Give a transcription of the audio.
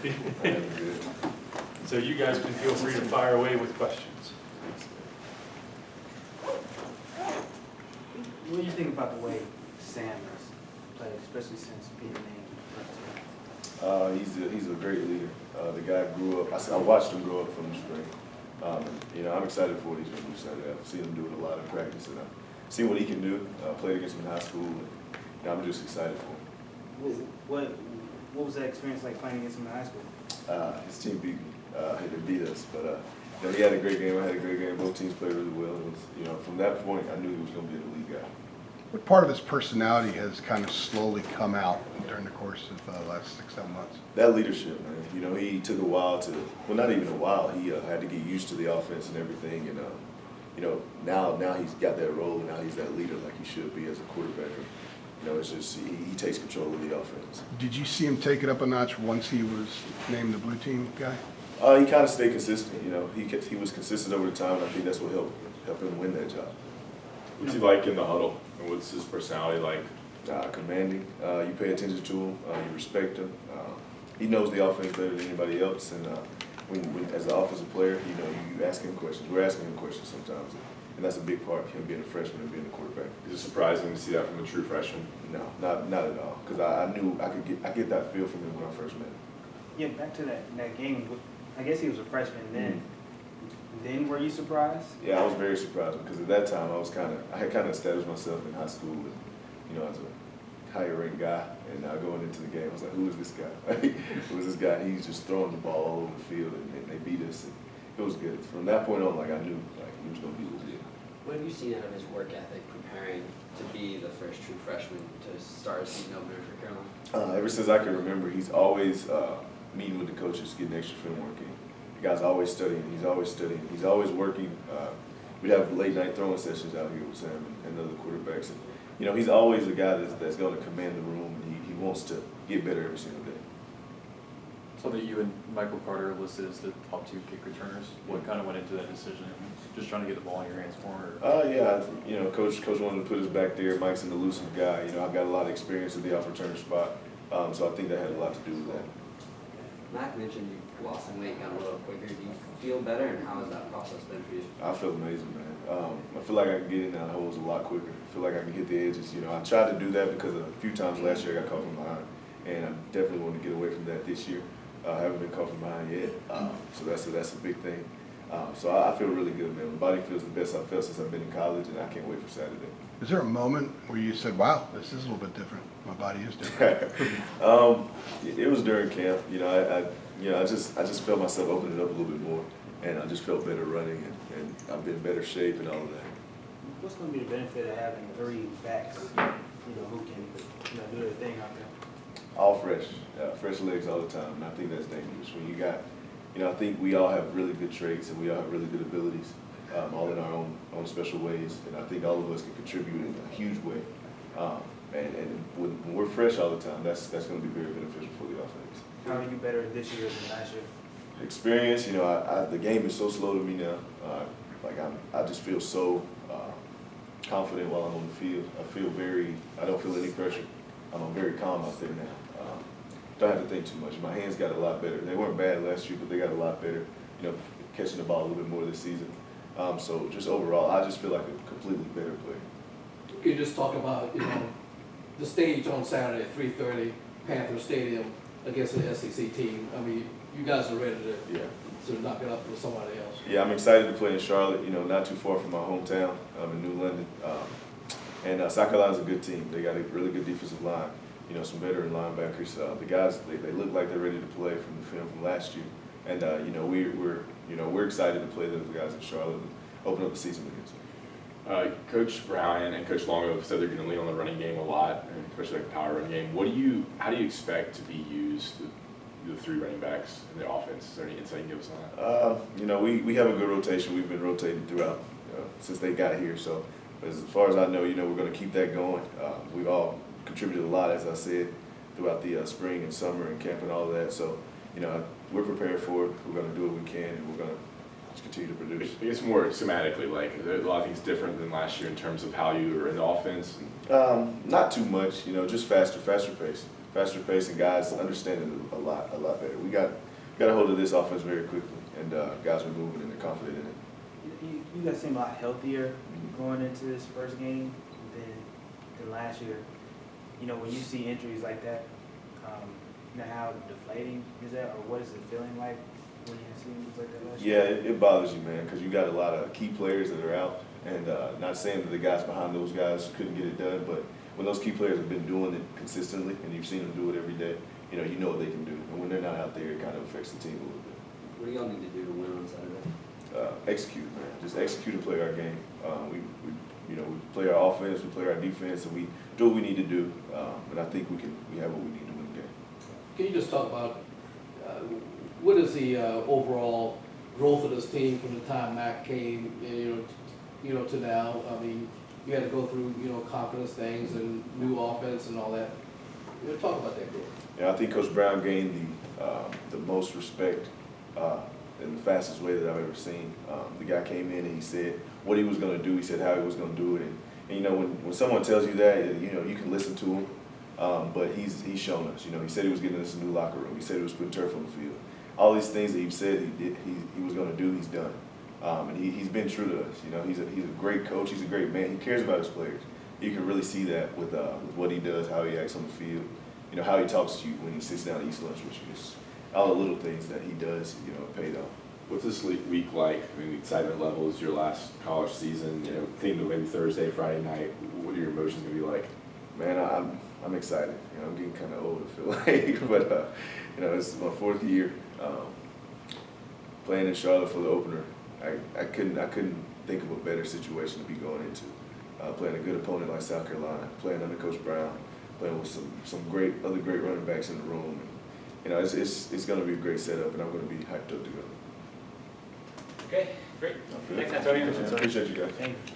I am good. So you guys can feel free to fire away with questions. What do you think about the way Sam has played, especially since being named first team? He's a great leader. The guy grew up. I watched him grow up from the spring. I'm excited for what he's going to do Saturday. I've seen him do it a lot in practice, and I've seen what he can do. Played against him in high school, and I'm just excited for him. What was that experience like playing against him in high school? His team beat me. They beat us, but he had a great game. I had a great game. Both teams played really well. It was, from that point, I knew he was going to be an elite guy. What part of his personality has kind of slowly come out during the course of the last 6-7 months? That leadership, man. He took a while not even a while. He had to get used to the offense and everything, and now he's got that role, and now he's that leader like he should be as a quarterback. It's just he takes control of the offense. Did you see him take it up a notch once he was named the blue team guy? He kind of stayed consistent. He was consistent over the time, and I think that's what helped him win that job. What's he like in the huddle, and what's his personality like? Commanding. You pay attention to him. You respect him. He knows the offense better than anybody else, and when as an offensive player, you ask him questions. We're asking him questions sometimes, and that's a big part of him being a freshman and being a quarterback. Is it surprising to see that from a true freshman? No, not at all. Because I knew I get that feel from him when I first met him. Yeah, back to that game. I guess he was a freshman then. Mm-hmm. Then were you surprised? Yeah, I was very surprised because at that time I had kind of established myself in high school, and, as a higher ranked guy, and going into the game, I was like, who is this guy? Who is this guy? He's just throwing the ball all over the field, and they beat us. And it was good. From that point on, I knew he was going to be legit. What have you seen out of his work ethic preparing to be the first true freshman to start a season opener for Carolina? Ever since I can remember, he's always meeting with the coaches, getting extra film work in. The guy's always studying. He's always studying. He's always working. We'd have late night throwing sessions out here with Sam and other quarterbacks. And, he's always a guy that's going to command the room, and he wants to get better every single day. So that you and Michael Carter are listed as the top 2 kick returners. What kind of went into that decision? Just trying to get the ball in your hands for him? Yeah. Coach wanted to put us back there. Mike's an elusive guy. I've got a lot of experience at the off returner spot, so I think that had a lot to do with that. Mac mentioned you lost some weight, got a little quicker. Do you feel better, and how has that process been for you? I feel amazing, man. I feel like I can get in and out of holes a lot quicker. I feel like I can hit the edges. I tried to do that because a few times last year I got caught from behind, and I definitely want to get away from that this year. I haven't been caught from behind yet, so that's a big thing. So I feel really good, man. My body feels the best I've felt since I've been in college, and I can't wait for Saturday. Is there a moment where you said, wow, this is a little bit different? My body is different. It was during camp. I just felt myself opening up a little bit more, and I just felt better running, and I've been in better shape and all of that. What's going to be the benefit of having 3 backs, who can do their thing out there? All fresh legs all the time, and I think that's dangerous. When you got, I think we all have really good traits, and we all have really good abilities, all in our own special ways, and I think all of us can contribute in a huge way. And when we're fresh all the time, that's going to be very beneficial for the offense. How are you better this year than last year? Experience, the game is so slow to me now. I just feel so confident while I'm on the field. I don't feel any pressure. I'm very calm out there now. Don't have to think too much. My hands got a lot better. They weren't bad last year, but they got a lot better. Catching the ball a little bit more this season. So just overall, I just feel like a completely better player. You just talk about the stage on Saturday at 3:30, Panther Stadium against the SEC team. I mean, you guys are ready to knock it up with somebody else. Yeah, I'm excited to play in Charlotte. Not too far from my hometown in New London. And South Carolina's a good team. They got a really good defensive line. Some veteran linebackers. The guys, they look like they're ready to play from the film from last year. And we're excited to play those guys in Charlotte and open up the season against them. Coach Brown and Coach Longo said they're going to lean on the running game a lot, and especially like the power run game. How do you expect to be used, the 3 running backs in the offense? Is there any insight you can give us on that? We have a good rotation. We've been rotating throughout since they got here. So as far as I know, we're going to keep that going. We've all contributed a lot, as I said, throughout the spring and summer and camp and all of that. So, we're prepared for it. We're going to do what we can, and we're going to just continue to produce. I guess more schematically, there's a lot of things different than last year in terms of how you were in the offense. Not too much, just faster pace. faster pace, and guys understand it a lot better. We got a hold of this offense very quickly, and guys are moving and they're confident in it. You guys seem a lot healthier going into this first game than last year. You know, when you see injuries like that, you know how deflating is that, or what is it feeling like when you see injuries like that last Yeah, year? it bothers you, man, because you got a lot of key players that are out, and not saying that the guys behind those guys couldn't get it done, but when those key players have been doing it consistently, and you've seen them do it every day, you know what they can do. And when they're not out there, it kind of affects the team a little bit. What do y'all need to do to win on Saturday? Execute, man. Just execute and play our game. We play our offense, we play our defense, and we do what we need to do. And I think we have what we need to win the game. Can you just talk about, what is the overall growth of this team from the time Mac came, to now? I mean, you had to go through, confidence things and new offense and all that. Talk about that growth. Yeah, I think Coach Brown gained the most respect in the fastest way that I've ever seen. The guy came in and he said what he was going to do. He said how he was going to do it. And when someone tells you that, you can listen to him. But he's shown us. He said he was getting us a new locker room. He said he was putting turf on the field. All these things that he said he was going to do, he's done. And he's been true to us. He's a great coach. He's a great man. He cares about his players. You can really see that with what he does, how he acts on the field. How he talks to you when he sits down to eat lunch with you. Just all the little things that he does, paid off. What's this week like? I mean, the excitement level is your last college season. Thinking of maybe Thursday, Friday night. What are your emotions gonna be like? Man, I'm excited. I'm getting kind of old, I feel like, but it's my 4th year playing in Charlotte for the opener. I couldn't think of a better situation to be going into. Playing a good opponent like South Carolina, playing under Coach Brown, playing with some great running backs in the room. And, it's going to be a great setup, and I'm going to be hyped up to go. Okay, great. Okay. Thanks, Antonio. Appreciate you guys. Thank you.